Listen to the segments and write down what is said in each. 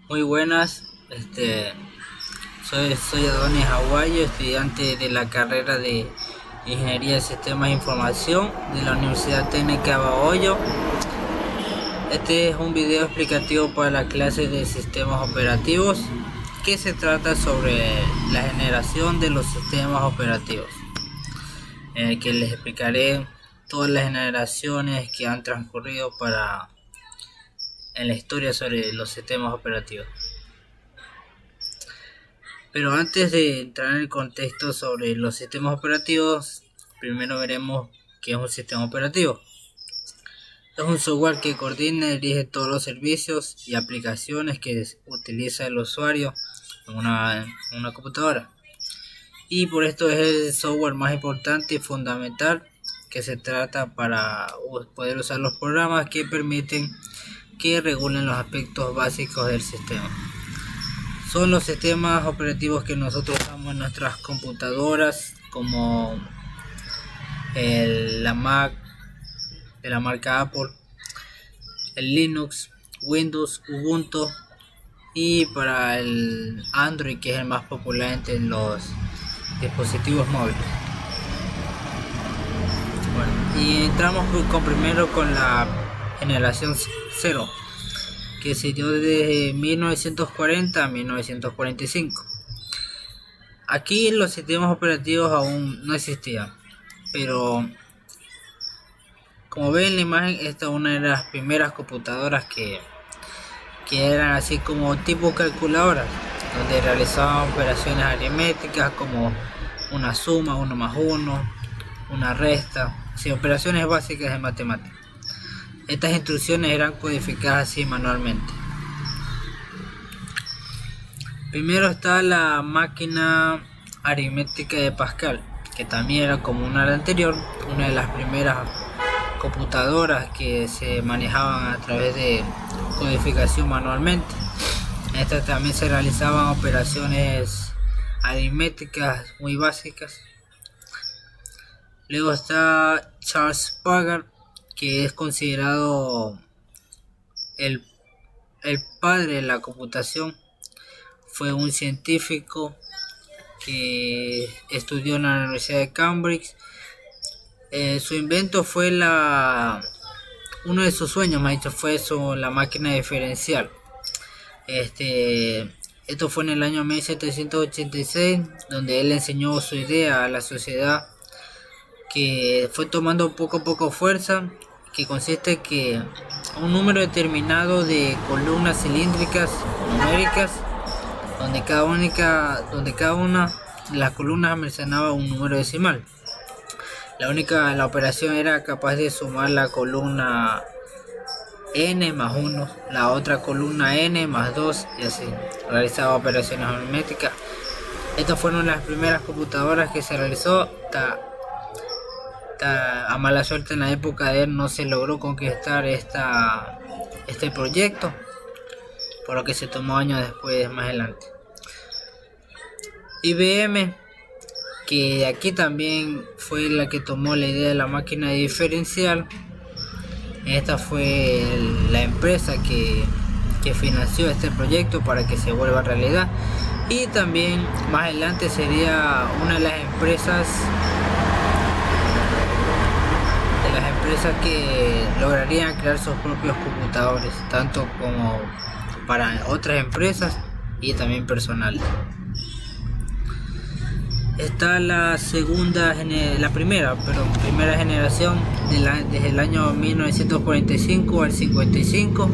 Muy buenas, soy Adonis Aguayo, estudiante de la carrera de Ingeniería de Sistemas de Información de la Universidad Técnica de Bahoyo. Este es un video explicativo para la clase de sistemas operativos que se trata sobre la generación de los sistemas operativos, en el que les explicaré todas las generaciones que han transcurrido en la historia sobre los sistemas operativos. Pero antes de entrar en el contexto sobre los sistemas operativos, primero veremos qué es un sistema operativo. Es un software que coordina y dirige todos los servicios y aplicaciones que utiliza el usuario en una computadora. Y por esto es el software más importante y fundamental que se trata para poder usar los programas que permiten que regulen los aspectos básicos del sistema. Son los sistemas operativos que nosotros usamos en nuestras computadoras, como la Mac de la marca Apple, el Linux, Windows, Ubuntu, y para el Android, que es el más popular entre los dispositivos móviles. Bueno, y entramos primero con la generación 0, que se dio desde 1940 a 1945. Aquí los sistemas operativos aún no existían, pero como ven en la imagen, esta es una de las primeras computadoras que eran así como tipo calculadoras, donde realizaban operaciones aritméticas como una suma, 1 más 1, una resta, operaciones básicas de matemáticas. Estas instrucciones eran codificadas así manualmente. Primero está la máquina aritmética de Pascal, que también era como una de la anterior, una de las primeras computadoras que se manejaban a través de codificación manualmente. En esta también se realizaban operaciones aritméticas muy básicas. Luego está Charles Babbage, que es considerado el padre de la computación. Fue un científico que estudió en la Universidad de Cambridge. Su invento fue uno de sus sueños, fue la máquina diferencial. Esto fue en el año 1786, donde él enseñó su idea a la sociedad, que fue tomando poco a poco fuerza, que consiste que un número determinado de columnas cilíndricas numéricas, donde cada una de las columnas almacenaba un número decimal. La operación era capaz de sumar la columna n más 1, la otra columna n más 2, y así realizaba operaciones aritméticas. Estas fueron las primeras computadoras que se realizó. A mala suerte, en la época de él no se logró conquistar este proyecto, por lo que se tomó años después, más adelante. IBM, que aquí también fue la que tomó la idea de la máquina diferencial. Esta fue la empresa que financió este proyecto para que se vuelva realidad, y también más adelante sería una de las empresas que lograrían crear sus propios computadores, tanto como para otras empresas y también personales. Está la primera generación desde el año 1945 al 55.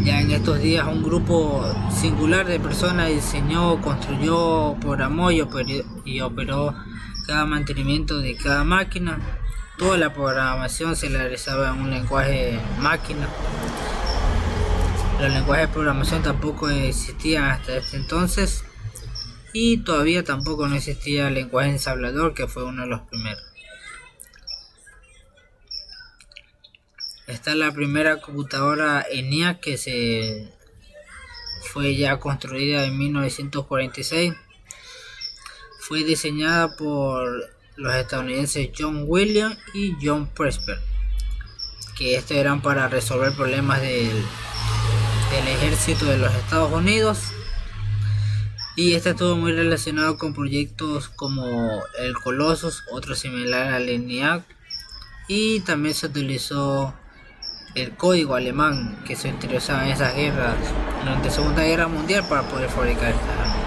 Ya en estos días un grupo singular de personas diseñó, construyó, programó y operó cada mantenimiento de cada máquina. Toda la programación se realizaba en un lenguaje máquina. Los lenguajes de programación tampoco existían hasta este entonces, y todavía tampoco no existía el lenguaje ensamblador, que fue uno de los primeros. Está la primera computadora ENIAC, que fue ya construida en 1946. Fue diseñada por los estadounidenses John Williams y John Presper, que estos eran para resolver problemas del ejército de los Estados Unidos, y este estuvo muy relacionado con proyectos como el Colossus, otro similar al ENIAC, y también se utilizó el código alemán que se utilizaba en esas guerras durante la Segunda Guerra Mundial para poder fabricar estas armas.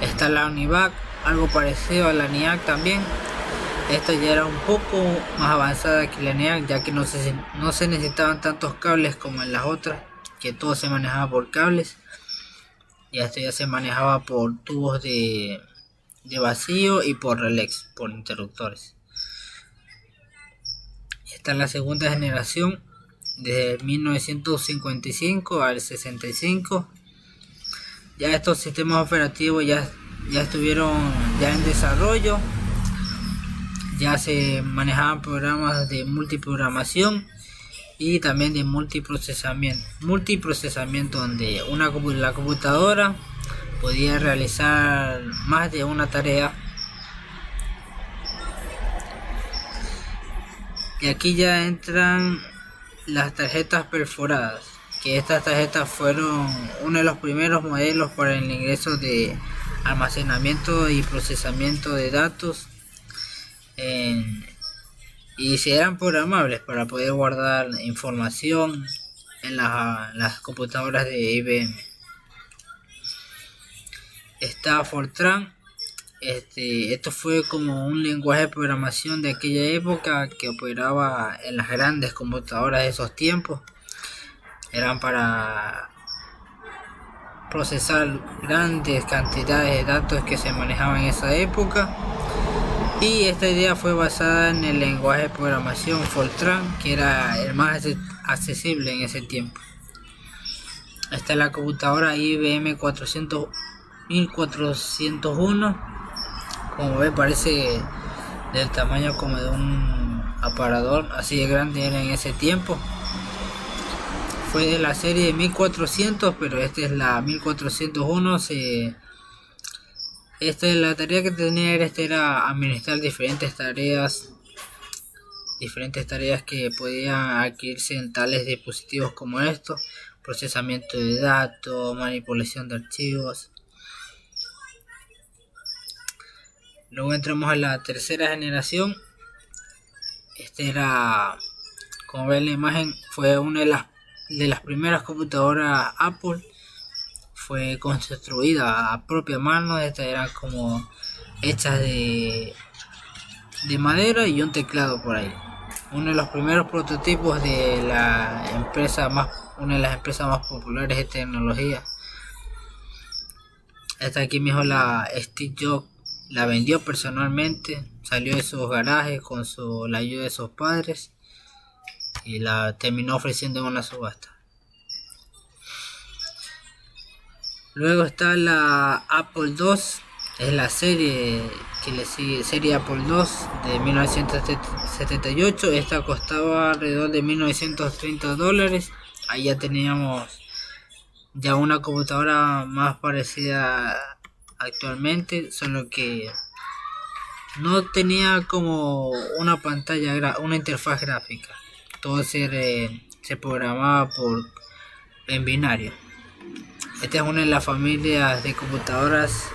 Está la UNIVAC, algo parecido a la ENIAC también. Esta ya era un poco más avanzada que la ENIAC, ya que no se necesitaban tantos cables como en las otras, que todo se manejaba por cables, y esto ya se manejaba por tubos de vacío y por relés, por interruptores. Esta es la segunda generación, desde 1955 al 65. Ya estos sistemas operativos ya estuvieron en desarrollo. Ya se manejaban programas de multiprogramación y también de multiprocesamiento, donde la computadora podía realizar más de una tarea. Y aquí ya entran las tarjetas perforadas, que estas tarjetas fueron uno de los primeros modelos para el ingreso de almacenamiento y procesamiento de datos, y si eran programables para poder guardar información en las computadoras de IBM. Está Fortran. Esto fue como un lenguaje de programación de aquella época que operaba en las grandes computadoras de esos tiempos. Eran para procesar grandes cantidades de datos que se manejaban en esa época. Y esta idea fue basada en el lenguaje de programación Fortran, que era el más accesible en ese tiempo. Esta es la computadora IBM 1401. Como ve, parece del tamaño como de un aparador, así de grande era en ese tiempo. Fue de la serie de 1400, pero esta es la 1401. La tarea que tenía era administrar diferentes tareas que podían adquirirse en tales dispositivos como estos: procesamiento de datos, manipulación de archivos. Luego entramos a la tercera generación. Como ven en la imagen, fue una de las primeras computadoras Apple. Fue construida a propia mano. Estas eran como hechas de madera y un teclado por ahí. Uno de los primeros prototipos de una de las empresas más populares de tecnología. Esta aquí mismo Steve Jobs la vendió personalmente, salió de sus garajes con la ayuda de sus padres y la terminó ofreciendo en una subasta. Luego está la Apple II, es la serie que le sigue, serie Apple II de 1978. Esta costaba alrededor de $1930. Ahí ya teníamos una computadora más parecida actualmente, solo que no tenía como una pantalla, una interfaz gráfica. Todo se programaba en binario. Esta es una de las familias de computadoras,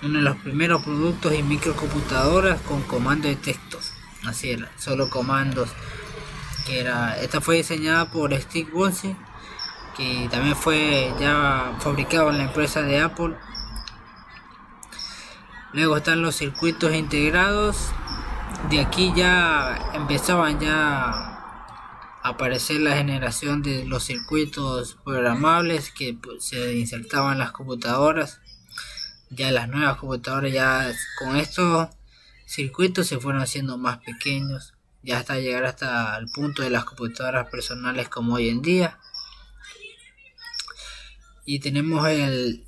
uno de los primeros productos y microcomputadoras con comando de textos. Así era, solo comandos. Esta fue diseñada por Steve Wozniak, que también fue ya fabricado en la empresa de Apple. Luego están los circuitos integrados. De aquí ya empezaban a aparecer la generación de los circuitos programables que se insertaban en las computadoras. Ya las nuevas computadoras ya con estos circuitos se fueron haciendo más pequeños, ya hasta llegar hasta el punto de las computadoras personales como hoy en día. Y tenemos el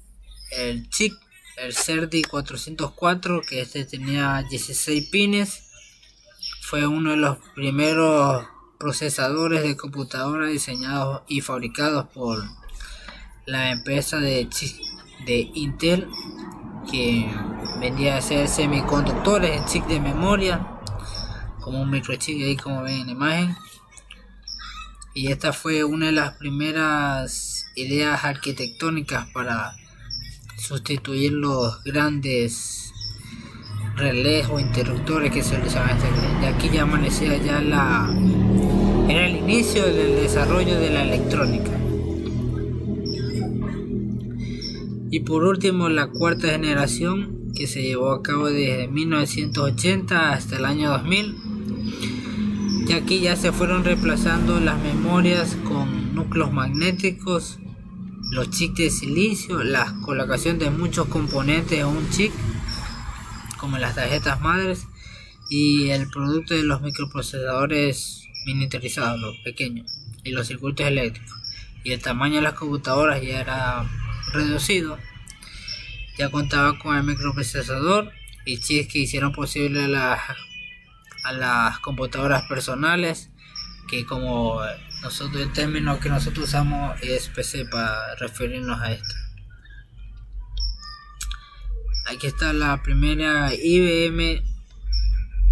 chip, el CERDI 404, que tenía 16 pines. Fue uno de los primeros procesadores de computadora diseñados y fabricados por la empresa de Intel, que vendía a ser semiconductores en chip de memoria, como un microchip ahí como ven en la imagen. y esta fue una de las primeras ideas arquitectónicas para sustituir los grandes relés o interruptores que se utilizaban. Y aquí ya amanecía era el inicio del desarrollo de la electrónica. Y por último, la cuarta generación, que se llevó a cabo desde 1980 hasta el año 2000. Y aquí ya se fueron reemplazando las memorias con núcleos magnéticos, los chips de silicio, la colocación de muchos componentes en un chip, como las tarjetas madres, y el producto de los microprocesadores miniaturizados, los pequeños, y los circuitos eléctricos. Y el tamaño de las computadoras ya era reducido. Ya contaba con el microprocesador y chips que hicieron posible a las computadoras personales, que como nosotros, el término que nosotros usamos es PC para referirnos a esto. Aquí está la primera IBM,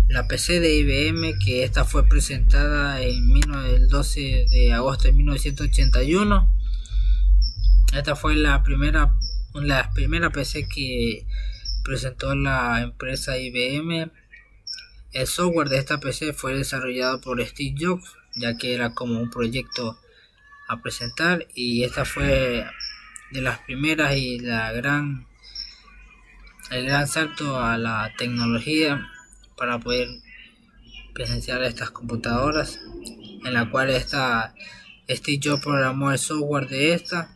la PC de IBM, que esta fue presentada el 12 de agosto de 1981. Esta fue la primera PC que presentó la empresa IBM. El software de esta PC fue desarrollado por Steve Jobs, ya que era como un proyecto a presentar, y esta fue de las primeras y el gran salto a la tecnología para poder presenciar estas computadoras, en la cual Steve Jobs programó el software de esta,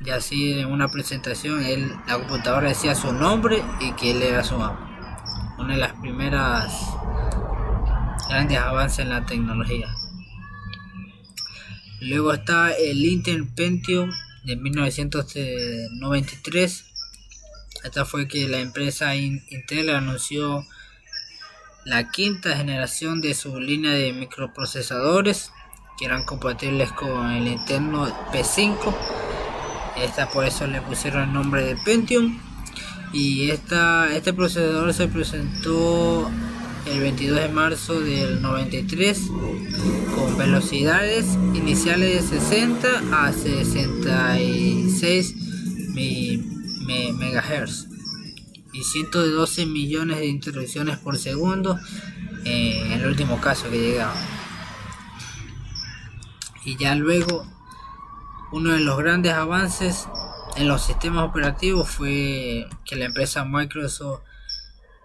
y así en una presentación la computadora decía su nombre y que él era su amo. Una de las primeras grandes avances en la tecnología. Luego está el Intel Pentium de 1993. Esta fue que la empresa Intel anunció la quinta generación de su línea de microprocesadores, que eran compatibles con el interno P5. Por eso le pusieron el nombre de Pentium. Y este procesador se presentó el 22 de marzo del 93 con velocidades iniciales de 60 a 66 MHz y 112 millones de instrucciones por segundo en el último caso que llegaba. Y ya luego, uno de los grandes avances en los sistemas operativos fue que la empresa Microsoft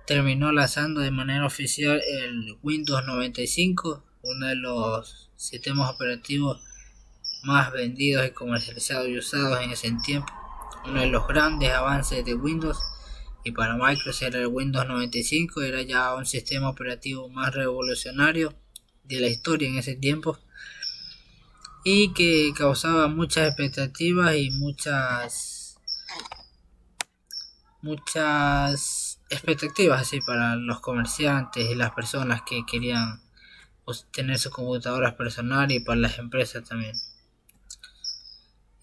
terminó lanzando de manera oficial el Windows 95, uno de los sistemas operativos más vendidos y comercializados y usados en ese tiempo. Uno de los grandes avances de Windows, y para Microsoft era el Windows 95, era ya un sistema operativo más revolucionario de la historia en ese tiempo, y que causaba muchas expectativas y muchas expectativas así para los comerciantes y las personas que querían tener sus computadoras personales, y para las empresas también.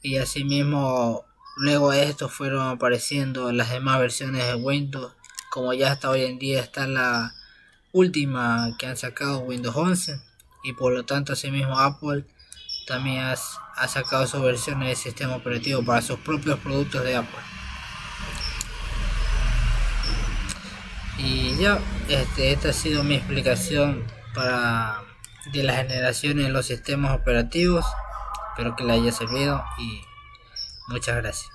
Y asimismo, luego de esto fueron apareciendo las demás versiones de Windows, como ya hasta hoy en día está la última que han sacado, Windows 11, y por lo tanto asimismo Apple también ha sacado sus versiones de sistema operativo para sus propios productos de Apple. Y ya, esta ha sido mi explicación de las generaciones de los sistemas operativos. Espero que les haya servido y muchas gracias.